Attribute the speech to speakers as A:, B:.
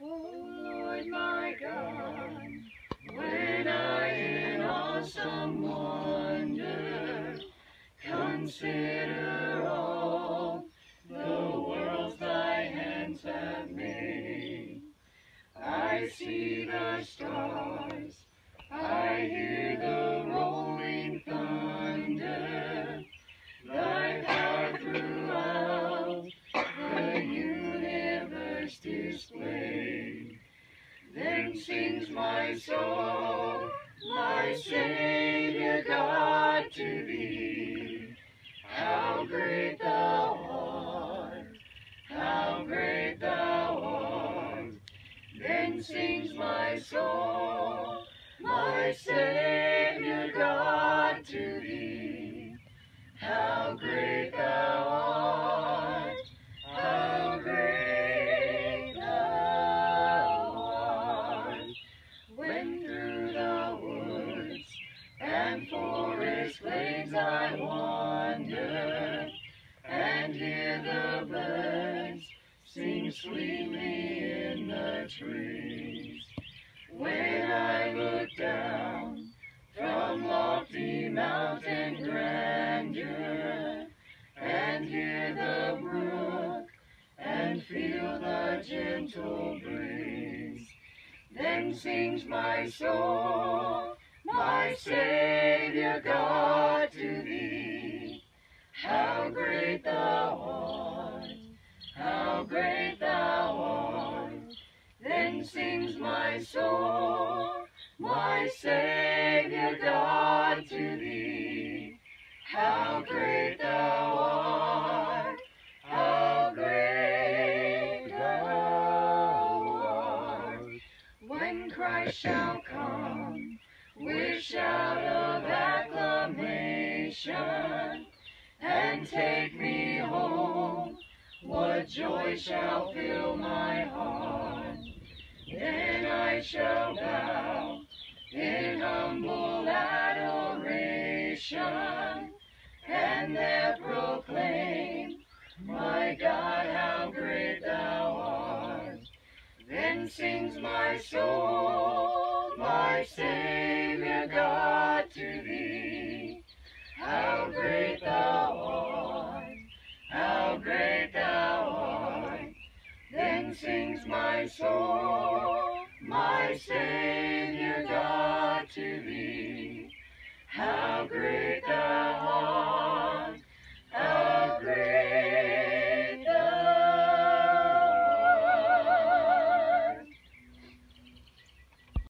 A: Lord my God, when I in awesome wonder consider all the worlds thy hands have made, I see the stars, I hear the rolling thunder, thy power throughout the universe displayed. Then sings my soul, my Savior God, to thee. How great thou art, how great thou art. Then sings my soul, my Savior God, to thee. How great thou art, how great thou art. When through the woods and forest glades I wander, and hear the birds sing sweetly in the trees, when I look down from lofty mountain grandeur, and hear the brook, and feel the gentle breeze, then sings my soul, my Savior God, to thee. How great thou art, how great thou art. Then sings my soul, my Savior God, to thee. How great thou art, how great thou art. When Christ shall come with shout of acclamation and take me home, what joy shall fill my heart. Then I shall bow in humble adoration, and there proclaim, my God, how great thou art. Then sings my soul, my Savior God, to thee. How great thou art, how great thou art. Then sings my soul, my Savior God, to thee. How great thou art.